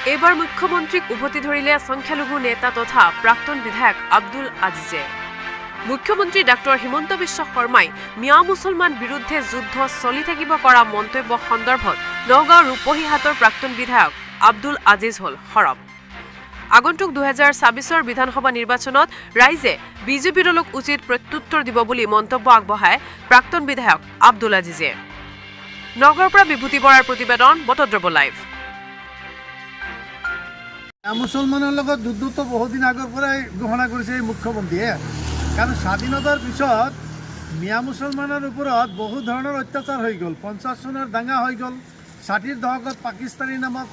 এবাৰ মুখ্যমন্ত্ৰীক উভতি ধৰিলে সংখ্যালঘু নেতা তথা প্ৰাক্তন বিধায়ক আব্দুল আজিজে। মুখ্যমন্ত্ৰী ডাক্তৰ হিমন্ত বিশ্ব শৰ্মাই মিয়া মুছলমান বিৰুদ্ধে যুদ্ধ চলি থাকিব কৰা মন্তব্য সন্দৰ্ভত নগাঁও ৰূপহীহাটৰ প্ৰাক্তন বিধায়ক আব্দুল আজিজ হল সৰব। আগন্তুক 2026 বিধানসভা নিৰ্বাচনত ৰাইজে বিজেপি দলক উচিত প্ৰত্যুত্তৰ দিব বুলি মন্তব্য আগবঢ়ায় প্ৰাক্তন বিধায়ক আব্দুল আজিজে। নগৰৰ পৰা বিভূতি বৰাৰ প্ৰতিবেদন বটদ্ৰৱ লাইভ। মুছলমানৰ লগত যুদ্ধটো বহুদিন আগৰ পৰাই ঘোষণা কৰিছে এই মুখ্যমন্ত্ৰীয়ে, কাৰণ স্বাধীনতাৰ পিছত মিয়া মুছলমানৰ ওপৰত বহু ধৰণৰ অত্যাচাৰ হৈ গ'ল। 50 চনৰ দাঙ্গা হৈ গ'ল। 60ৰ দশকত পাকিস্তানী নামত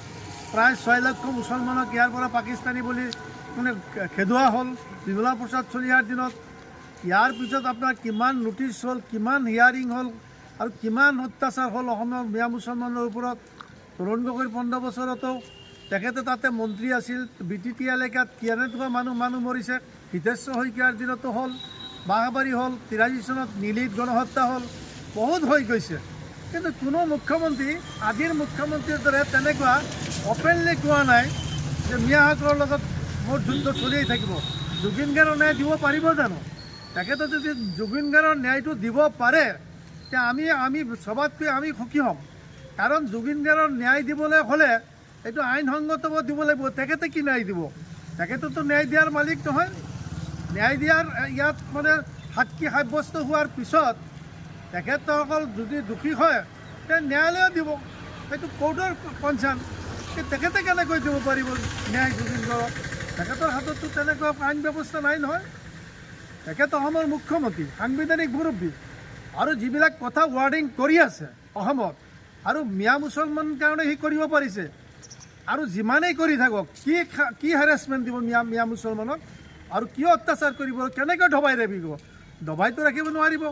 প্ৰায় 6 লক্ষ মুছলমানক ইয়াৰ পৰা পাকিস্তানী বুলি খেদোৱা হ'ল বিমলা প্ৰসাদ চলিহাৰ দিনত। ইয়াৰ পিছত আপোনাৰ কিমান নোটিছ হ'ল, কিমান হিয়াৰিং হ'ল আৰু কিমান অত্যাচাৰ হ'ল অসমৰ মিয়া মুছলমানৰ ওপৰত। তৰুণ গগৈৰ 15 বছৰতো তেখেতে তাতে মন্ত্ৰী আছিল। BTT এলেকাত কেনেকুৱা মানুহ মৰিছে। হিতেশ্ব শইকীয়াৰ দিনতো হ'ল, বাঘাবাৰী হ'ল, 83 চনত নীলিত গণহত্যা হ'ল, বহুত হৈ গৈছে। কিন্তু কোনো মুখ্যমন্ত্ৰী আজিৰ মুখ্যমন্ত্ৰীৰ দৰে তেনেকুৱা অপেনলি কোৱা নাই যে মিয়াসকলৰ লগত মোৰ যুদ্ধ চলিয়েই থাকিব। জুবিন গাৰ্গৰ ন্যায় দিব পাৰিব জানো? তেখেতে যদি জুবিন গাৰ্গৰ ন্যায়টো দিব পাৰে তেতিয়া আমি সবাতকৈ আমি সুখী হ'ম। কাৰণ জুবিন গাৰ্গৰ ন্যায় দিবলৈ হ'লে এইটো আইনসংগত দিব লাগিব। তেখেতে কি ন্যায় দিব? তেখেতেতো ন্যায় দিয়াৰ মালিক নহয়। ন্যায় দিয়াৰ ইয়াত সাক্ষী সাব্যস্ত হোৱাৰ পিছত তেখেতসকল যদি দোষী হয় তে ন্যায়ালয়ে দিব, সেইটো কোৰ্টৰ কনচাৰ্ণ। তেখেতে কেনেকৈ দিব পাৰিব ন্যায় জুবিন গাৰ্গক? তেখেতৰ হাততো তেনেকুৱা আইন ব্যৱস্থা নাই নহয়। তেখেত অসমৰ মুখ্যমন্ত্ৰী, সাংবিধানিক মুৰব্বী, আৰু যিবিলাক কথা ৱাৰ্ডিং কৰি আছে অসমত, আৰু মিয়া মুছলমান কাৰণে সি কৰিব পাৰিছে। আৰু যিমানেই কৰি থাকক, কি হেৰাছমেণ্ট দিব মিয়া মুছলমানক, আৰু কিয় অত্যাচাৰ কৰিব, কেনেকৈ দবাই ৰাখিব? দবাইতো ৰাখিব নোৱাৰিব।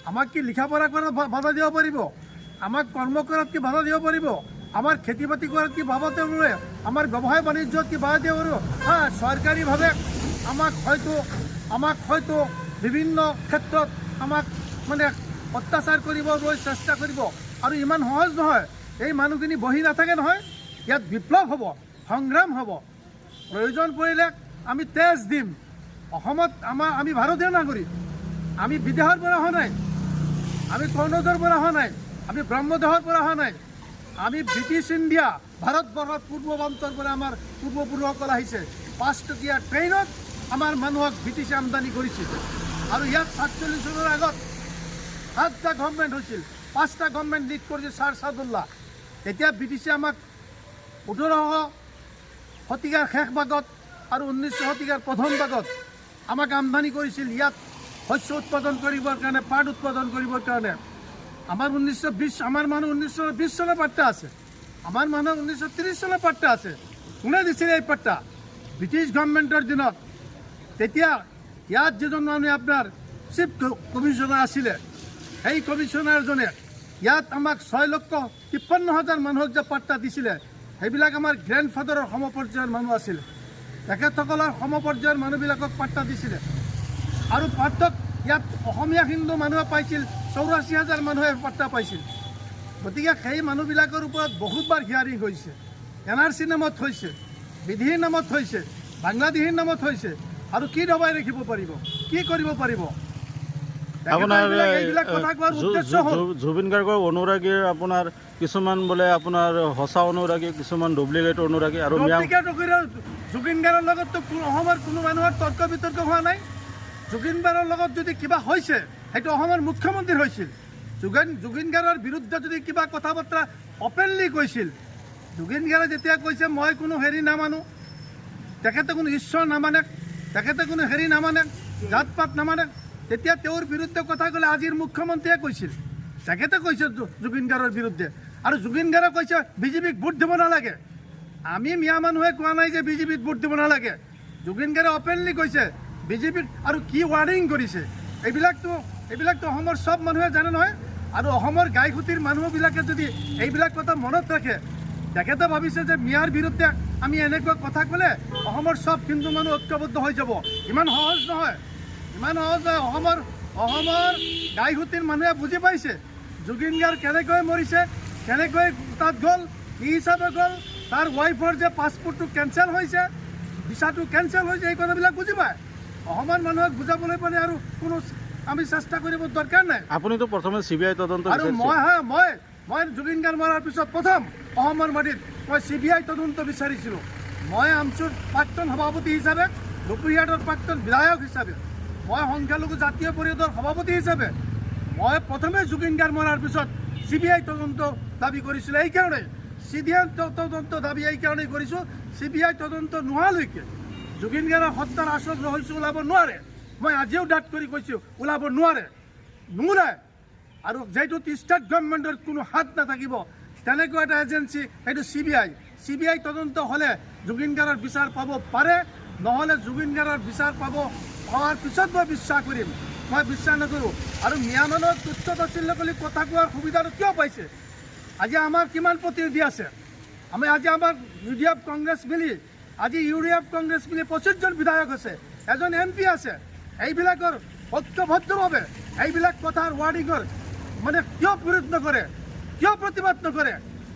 আমাক কি লিখা পঢ়া কৰাত বাধা দিব পাৰিব? আমাক কৰ্ম কৰাত কি বাধা দিব পাৰিব? আমাৰ খেতি বাতি কৰাত কি বাধা দিব পাৰিব? আমাৰ ব্যৱসায় বাণিজ্যত কি বাধা দিব পাৰিব? চৰকাৰীভাৱে আমাক হয়তো বিভিন্ন ক্ষেত্ৰত আমাক অত্যাচাৰ কৰিবলৈ চেষ্টা কৰিব। আৰু ইমান সহজ নহয়। এই মানুহখিনি বহি নাথাকে নহয়। ইয়াত বিপ্লৱ হ'ব, সংগ্ৰাম হ'ব। প্ৰয়োজন পৰিলে আমি তেজ দিম। অসমত আমি ভাৰতীয় নাগৰিক। আমি বিদেশৰ পৰা অহা নাই, আমি কৰ্ণজৰ পৰা অহা নাই, আমি ব্ৰহ্মদেশৰ পৰা অহা নাই। আমি ব্ৰিটিছ ইণ্ডিয়া, ভাৰতবৰ্ষৰ পূৰ্বপ্ৰান্তৰ পৰা আমাৰ পূৰ্বপুৰুষসকল আহিছে। 5 টকীয়া ট্ৰেইনত আমাৰ মানুহক ব্ৰিটিছে আমদানি কৰিছিল। আৰু ইয়াত 47 চনৰ আগত 7টা গভৰ্ণমেণ্ট হৈছিল। 5টা গভৰ্ণমেণ্ট লিড কৰিছিল ছাৰ ছাদুল্লাহ। তেতিয়া ব্ৰিটিছে আমাক 1800 শতিকাৰ শেষ ভাগত আৰু 1900 শতিকাৰ প্ৰথম ভাগত আমাক আমদানি কৰিছিল ইয়াত শস্য উৎপাদন কৰিবৰ কাৰণে, পাট উৎপাদন কৰিবৰ কাৰণে। আমাৰ 1920 আমাৰ মানুহ 1920 চনৰ পাট্টা আছে। আমাৰ মানুহ 1930 চনৰ পাট্টা আছে। কোনে দিছিল এই পাট্টা? ব্ৰিটিছ গভৰ্ণমেণ্টৰ দিনত। তেতিয়া ইয়াত যিজন মানুহে আপোনাৰ চিফ কমিশ্যনাৰ আছিলে, সেই কমিশ্যনাৰজনে ইয়াত আমাক 6,53,000 মানুহক যে পাট্টা দিছিলে, সেইবিলাক আমাৰ গ্ৰেণ্ডফাদাৰৰ সমপৰ্যায়ৰ মানুহ আছিল। তেখেতসকলৰ সমপৰ্যায়ৰ মানুহবিলাকক পাট্টা দিছিলে। আৰু পাট্টাত ইয়াত অসমীয়া হিন্দু মানুহে পাইছিল 84,000 মানুহে পাট্টা পাইছিল। গতিকে সেই মানুহবিলাকৰ ওপৰত বহুতবাৰ হিয়াৰিং হৈছে। NRC নামত হৈছে, বিধিৰ নামত হৈছে, বাংলাদেশীৰ নামত হৈছে। আৰু কি দবাই ৰাখিব পাৰিব, কি কৰিব পাৰিব? জুবিন গাৰ্গৰ অনুৰাগীৰ আপোনাৰ কিছুমান বোলে আপোনাৰ সঁচা অনুৰাগী, কিছুমান ডুপ্লিকেট অনুৰাগী। আৰু জুবিন গাৰ্গৰ লগততো অসমৰ কোনো মানুহৰ তৰ্ক বিতৰ্ক হোৱা নাই। জুবিন গাৰ্গৰ লগত যদি কিবা হৈছে সেইটো অসমৰ মুখ্যমন্ত্ৰীৰ হৈছিল। জুবিন গাৰ্গৰ বিৰুদ্ধে যদি কিবা কথা বতৰা অপেনলি কৈছিল, জুবিন গাৰ্গে যেতিয়া কৈছে মই কোনো হেৰি নামানো, তেখেতে কোনো ঈশ্বৰ নামানে, তেখেতে কোনো হেৰি নামানে, জাত পাত নামানে, তেতিয়া তেওঁৰ বিৰুদ্ধে কথা ক'লে আজিৰ মুখ্যমন্ত্ৰীয়ে কৈছিল। তেখেতে কৈছে জুবিন গাৰ্গৰ বিৰুদ্ধে। আৰু জুবিন গাৰ্গে কৈছে বিজেপিক ভোট দিব নালাগে। আমি মিয়া মানুহে কোৱা নাই যে বিজেপিত ভোট দিব নালাগে। জুবিন গাৰ্গে অপেনলি কৈছে বিজেপিত। আৰু কি ৱাৰ্ডিং কৰিছে এইবিলাকতো অসমৰ চব মানুহে জানে নহয়। আৰু অসমৰ গাইখুটিৰ মানুহবিলাকে যদি এইবিলাক কথা মনত ৰাখে, তেখেতে ভাবিছে যে মিয়াৰ বিৰুদ্ধে আমি এনেকুৱা কথা ক'লে অসমৰ চব হিন্দু মানুহ ঐক্যবদ্ধ হৈ যাব। ইমান সহজ নহয়, ইমান সহজ নহয়। অসমৰ গাইখুটিৰ মানুহে বুজি পাইছে জুবিন গাৰ্গ কেনেকৈ মৰিছে, কেনেকৈ তাত গ'ল, কি হিচাপে গ'ল, তাৰ ৱাইফৰ যে পাছপৰ্টটো কেঞ্চেল হৈছে, ভিছাটো কেঞ্চেল হৈছে, এই কথাবিলাক বুজি পায়। অসমৰ মানুহক বুজাবলৈ পালে আৰু কোনো আমি চেষ্টা কৰিব দৰকাৰ নাই। আপুনিতো প্ৰথমে CBI তদন্ত আৰু বিচাৰিছিল। মই জুবিন গাৰ্গ মৰাৰ পিছত প্ৰথম অসমৰ মাটিত মই CBI তদন্ত বিচাৰিছিলোঁ। মই আমচুৰ প্ৰাক্তন সভাপতি হিচাপে, দুপৰীয়াৰ প্ৰাক্তন বিধায়ক হিচাপে, মই সংখ্যালঘু জাতীয় পৰিষদৰ সভাপতি হিচাপে মই প্ৰথমে জুবিন গাৰ্গ মৰাৰ পিছত CBI তদন্ত দাবী কৰিছিলোঁ। এইকাৰণে CBI তদন্ত দাবী এইকাৰণেই কৰিছোঁ, CBI তদন্ত নোহোৱালৈকে জুবিন গাৰ্গৰ হত্যাৰ আচল ৰহস্য ওলাব নোৱাৰে। মই আজিও ডাঠ কৰি কৈছোঁ, ওলাব নোৱাৰে। আৰু যিহেতু ষ্টেট গভৰ্ণমেণ্টৰ কোনো হাত নাথাকিব তেনেকুৱা এটা এজেঞ্চি, সেইটো CBI তদন্ত হ'লে জুবিন গাৰ্গৰ বিচাৰ পাব পাৰে, নহ'লে জুবিন গাৰ্গৰ বিচাৰ হোৱাৰ পিছত মই বিশ্বাস কৰিম, মই বিশ্বাস নকৰোঁ। আৰু মিয়ামানত তুচ্ছ তাচ্ছিল্য বুলি কথা কোৱাৰ সুবিধাটো কিয় পাইছে? আজি আমাৰ কিমান প্ৰতিনিধি আছে? আজি আমাৰ UDF কংগ্ৰেছ মিলি 25জন বিধায়ক আছে, এজন MP আছে। এইবিলাকৰ ঐক্যবদ্ধভাৱে এইবিলাক কথাৰ ৱাৰ্ডিঙৰ মানে কিয় বিৰোধ নকৰে, কিয় প্ৰতিবাদ নকৰে?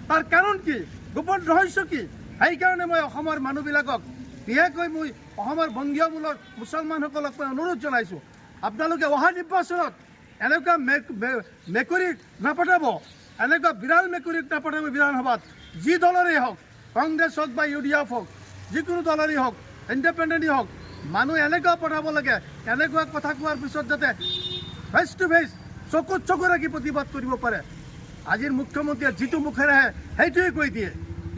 তাৰ কাৰণ কি? গোপন ৰহস্য কি? সেইকাৰণে মই অসমৰ মানুহবিলাকক, বিশেষকৈ মই অসমৰ বংগীয় মূলৰ মুছলমানসকলক মই অনুৰোধ জনাইছোঁ, আপোনালোকে অহা নিৰ্বাচনত এনেকুৱা মেকুৰীক নাপঠাব, এনেকুৱা বিৰাল মেকুৰীক নাপঠাব বিধানসভাত। যি দলৰেই হওক, কংগ্ৰেছ হওক বা UDF হওক, যিকোনো দলৰেই হওক, ইণ্ডিপেণ্ডেণ্টেই হওক, মানুহ এনেকুৱা পঠাব লাগে, এনেকুৱা কথা কোৱাৰ পিছত যাতে ফেচ টু ফেচ চকুত চকু ৰাখি প্ৰতিবাদ কৰিব পাৰে। আজিৰ মুখ্যমন্ত্ৰীয়ে যিটো মুখেৰে আহে সেইটোৱে কৈ দিয়ে।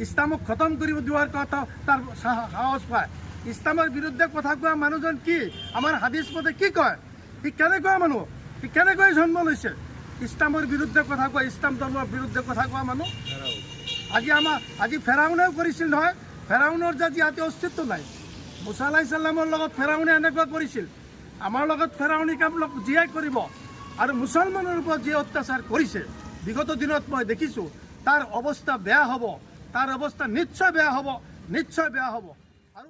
ইছলামক খতম কৰিব দিয়াৰ কথা তাৰ সাহস পায়। ইছলামৰ বিৰুদ্ধে কথা কোৱা মানুহজন কি? আমাৰ হাদিছ মতে কি কয়? সি কেনেকুৱা মানুহ? সি কেনেকৈ জন্ম লৈছে? ইছলামৰ বিৰুদ্ধে কথা কোৱা, ইছলাম ধৰ্মৰ বিৰুদ্ধে কথা কোৱা মানুহ। আজি ফেৰাউনেও কৰিছিল নহয়, ফেৰাউনৰ যে ইয়াতে অস্তিত্ব নাই। মুছা আলাইহিছ ছালামৰ লগত ফেৰাউনে এনেকুৱা কৰিছিল, আমাৰ লগত ফেৰাউনি কাম জীয়াই কৰিব। আৰু মুছলমানৰ ওপৰত যি অত্যাচাৰ কৰিছে বিগত দিনত মই দেখিছোঁ, তাৰ অৱস্থা বেয়া হ'ব, তাৰ অৱস্থা নিশ্চয় বেয়া হ'ব, নিশ্চয় বেয়া হ'ব। আৰু